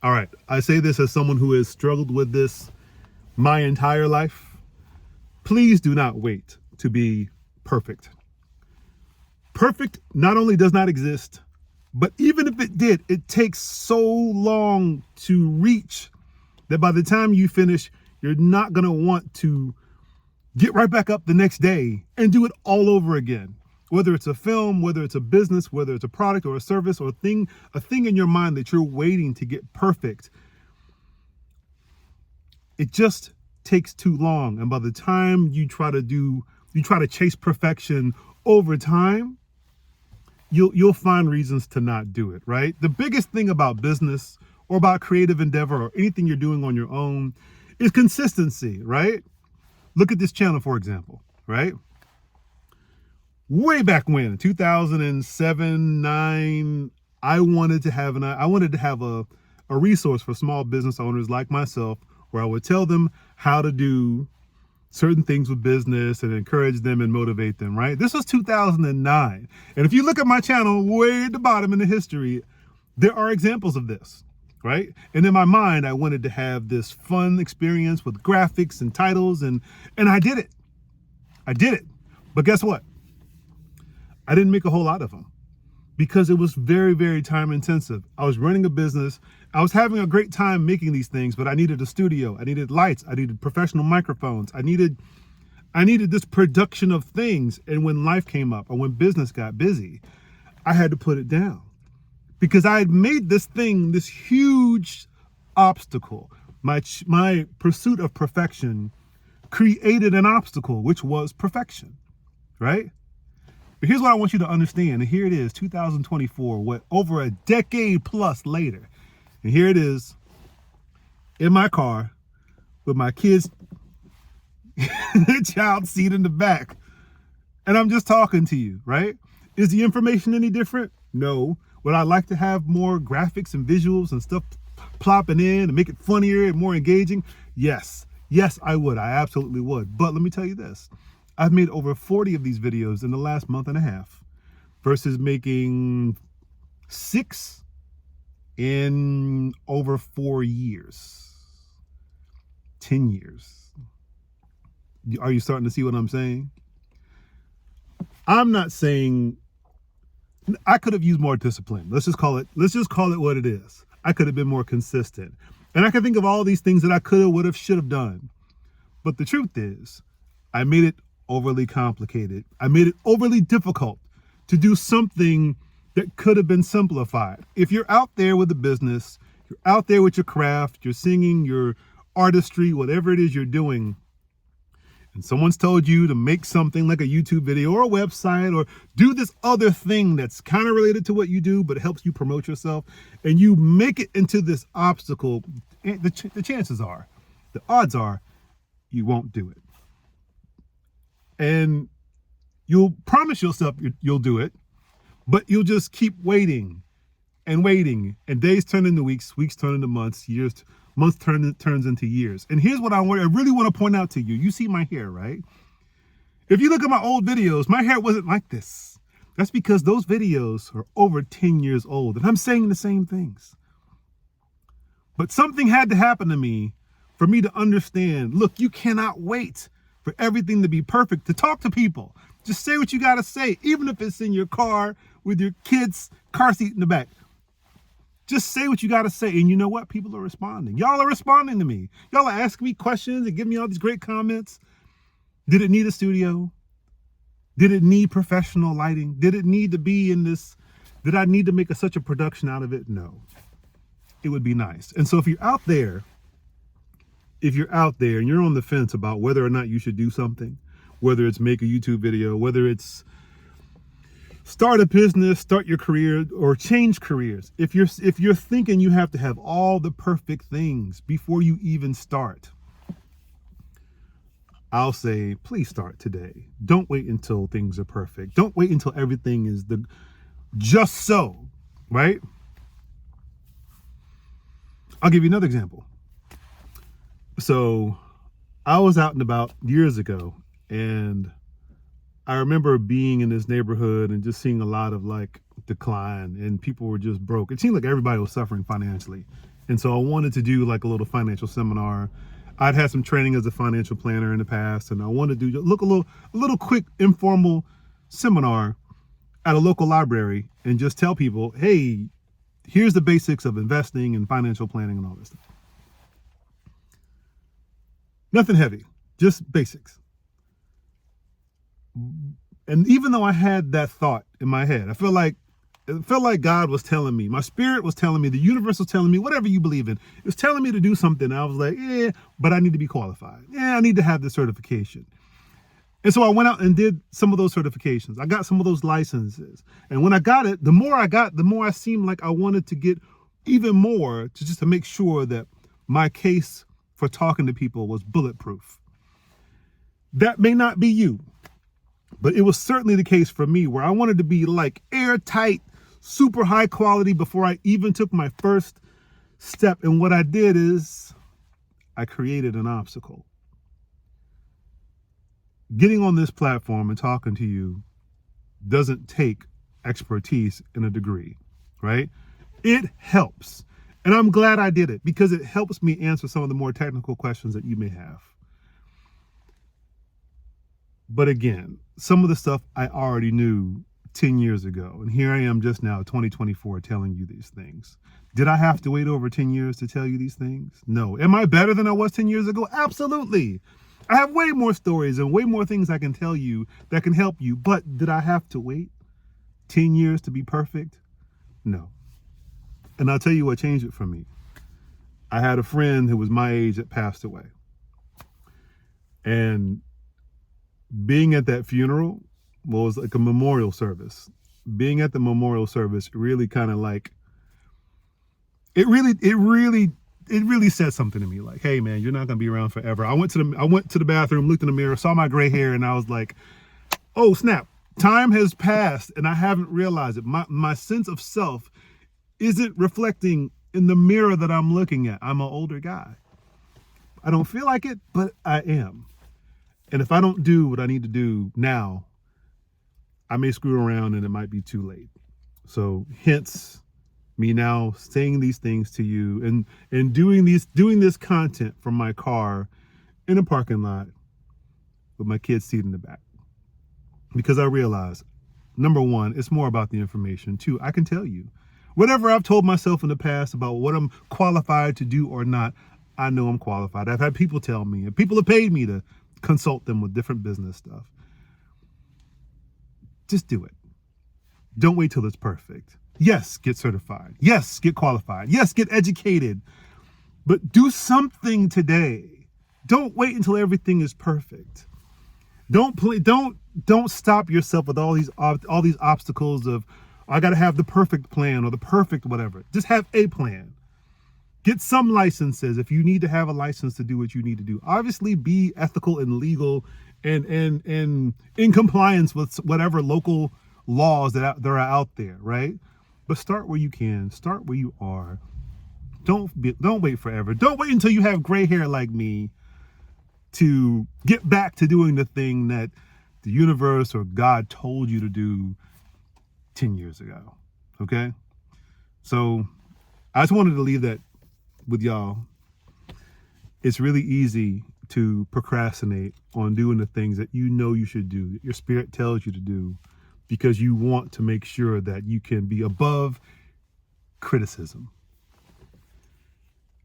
All right. I say this as someone who has struggled with this my entire life. Please do not wait to be perfect. Perfect not only does not exist, but even if it did, it takes so long to reach that by the time you finish, you're not going to want to get right back up the next day and do it all over again. Whether it's a film, whether it's a business, whether it's a product or a service or a thing in your mind that you're waiting to get perfect, it just takes too long. And by the time you try to chase perfection over time, you'll find reasons to not do it, right? The biggest thing about business or about creative endeavor or anything you're doing on your own is consistency, right? Look at this channel, for example, right? Way back when, 2007, 9, I wanted to have a resource for small business owners like myself where I would tell them how to do certain things with business and encourage them and motivate them, right? This was 2009. And if you look at my channel way at the bottom in the history, there are examples of this, right? And in my mind, I wanted to have this fun experience with graphics and titles, and I did it. I did it. But guess what? I didn't make a whole lot of them because it was very, very time intensive. I was running a business. I was having a great time making these things, but I needed a studio. I needed lights. I needed professional microphones. I needed this production of things. And when life came up or when business got busy, I had to put it down because I had made this thing, this huge obstacle. My pursuit of perfection created an obstacle, which was perfection, right? But here's what I want you to understand. And here it is, 2024, over a decade plus later. And here it is in my car with my kids' child seat in the back. And I'm just talking to you, right? Is the information any different? No. Would I like to have more graphics and visuals and stuff plopping in and make it funnier and more engaging? Yes. Yes, I would. I absolutely would. But let me tell you this. I've made over 40 of these videos in the last month and a half versus making 6 in over 4 years, 10 years. Are you starting to see what I'm saying? I'm not saying I could have used more discipline. Let's just call it what it is. I could have been more consistent. And I can think of all these things that I could have, would have, should have done. But the truth is, I made it overly complicated. I made it overly difficult to do something that could have been simplified. If you're out there with a business, you're out there with your craft, you're singing, your artistry, whatever it is you're doing, and someone's told you to make something like a YouTube video or a website or do this other thing that's kind of related to what you do, but it helps you promote yourself, and you make it into this obstacle, the chances are, the odds are, you won't do it. And you'll promise yourself you'll do it, but you'll just keep waiting and waiting, and days turn into weeks, weeks turn into months, months turns into years. And here's what I really want to point out to you. You see my hair, right? If you look at my old videos, my hair wasn't like this. That's because those videos are over 10 years old, and I'm saying the same things. But something had to happen to me for me to understand, look, you cannot wait for everything to be perfect to talk to people. Just say what you got to say, even if it's in your car with your kids' car seat in the back. Just say what you got to say. And you know what? People are responding. Y'all are responding to me. Y'all are asking me questions and giving me all these great comments. Did it need a studio? Did it need professional lighting? Did it need to be in this? Did I need to make such a production out of it? No. It would be nice. And so if you're out there and you're on the fence about whether or not you should do something, whether it's make a YouTube video, whether it's start a business, start your career, or change careers. If you're thinking you have to have all the perfect things before you even start, I'll say, please start today. Don't wait until things are perfect. Don't wait until everything is just so, right? I'll give you another example. So I was out and about years ago, and I remember being in this neighborhood and just seeing a lot of like decline, and people were just broke. It seemed like everybody was suffering financially. And so I wanted to do like a little financial seminar. I'd had some training as a financial planner in the past, and I wanted to do a little quick informal seminar at a local library and just tell people, hey, here's the basics of investing and financial planning and all this stuff. Nothing heavy, just basics. And even though I had that thought in my head, it felt like God was telling me, my spirit was telling me, the universe was telling me, whatever you believe in, it was telling me to do something. I was like, yeah, but I need to be qualified. Yeah, I need to have this certification. And so I went out and did some of those certifications. I got some of those licenses. And when I got it, the more I seemed like I wanted to get even more to make sure that my case for talking to people was bulletproof. That may not be you, but it was certainly the case for me, where I wanted to be like airtight, super high quality before I even took my first step. And what I did is I created an obstacle. Getting on this platform and talking to you doesn't take expertise in a degree, right? It helps. And I'm glad I did it, because it helps me answer some of the more technical questions that you may have. But again, some of the stuff I already knew 10 years ago. And here I am just now, 2024, telling you these things. Did I have to wait over 10 years to tell you these things? No. Am I better than I was 10 years ago? Absolutely. I have way more stories and way more things I can tell you that can help you. But did I have to wait 10 years to be perfect? No. And I'll tell you what changed it for me. I had a friend who was my age that passed away. And being at that funeral was like a memorial service. Being at the memorial service really kind of like, it really said something to me, like, hey man, you're not gonna be around forever. I went to the bathroom, looked in the mirror, saw my gray hair, and I was like, oh snap, time has passed and I haven't realized it. My sense of self isn't reflecting in the mirror that I'm looking at. I'm an older guy. I don't feel like it, but I am. And if I don't do what I need to do now, I may screw around and it might be too late. So hence me now saying these things to you and doing this content from my car in a parking lot with my kid's seat in the back. Because I realize, number one, it's more about the information. Two, I can tell you whatever I've told myself in the past about what I'm qualified to do or not, I know I'm qualified. I've had people tell me, and people have paid me to consult them with different business stuff. Just do it. Don't wait till it's perfect. Yes, get certified. Yes, get qualified. Yes, get educated. But do something today. Don't wait until everything is perfect. Don't stop yourself with all these obstacles of, I got to have the perfect plan or the perfect whatever. Just have a plan. Get some licenses if you need to have a license to do what you need to do. Obviously, be ethical and legal and in compliance with whatever local laws that are out there, right? But start where you can. Start where you are. Don't wait forever. Don't wait until you have gray hair like me to get back to doing the thing that the universe or God told you to do 10 years ago. Okay? So I just wanted to leave that with y'all. It's really easy to procrastinate on doing the things that you know you should do, that your spirit tells you to do, because you want to make sure that you can be above criticism.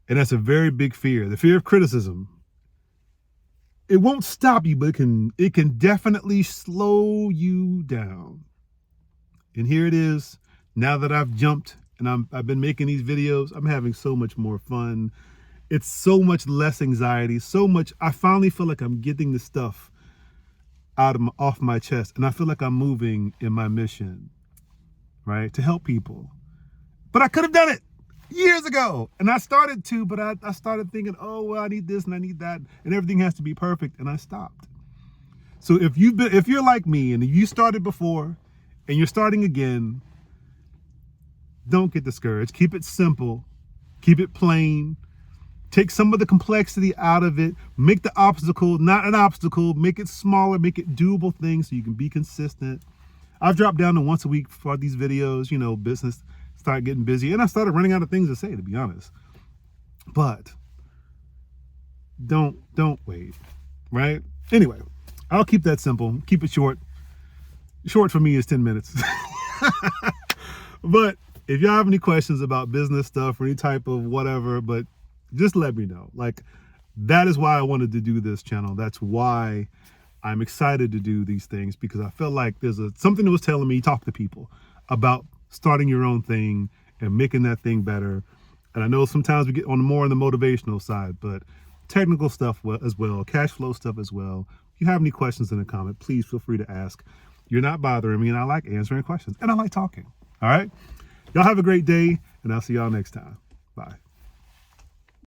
And that's a very big fear. The fear of criticism. It won't stop you, but it can definitely slow you down. And here it is. Now that I've jumped and I've been making these videos, I'm having so much more fun. It's so much less anxiety, I finally feel like I'm getting the stuff off my chest, and I feel like I'm moving in my mission, right? To help people. But I could have done it years ago, and I started to, but I started thinking, oh, well, I need this and I need that, and everything has to be perfect, and I stopped. So if you're like me and you started before and you're starting again, don't get discouraged. Keep it simple. Keep it plain. Take some of the complexity out of it. Make the obstacle not an obstacle. Make it smaller. Make it doable things so you can be consistent. I've dropped down to once a week for these videos. Business started getting busy, and I started running out of things to say, to be honest. But don't wait, right? Anyway, I'll keep that simple, keep it short. Short for me is 10 minutes. But if y'all have any questions about business stuff or any type of whatever, but just let me know. Like, that is why I wanted to do this channel. That's why I'm excited to do these things, because I felt like there's something that was telling me, talk to people about starting your own thing and making that thing better. And I know sometimes we get on the motivational side, but technical stuff as well, cash flow stuff as well. If you have any questions in the comment, please feel free to ask. You're not bothering me, and I like answering questions, and I like talking. All right? Y'all have a great day, and I'll see y'all next time. Bye.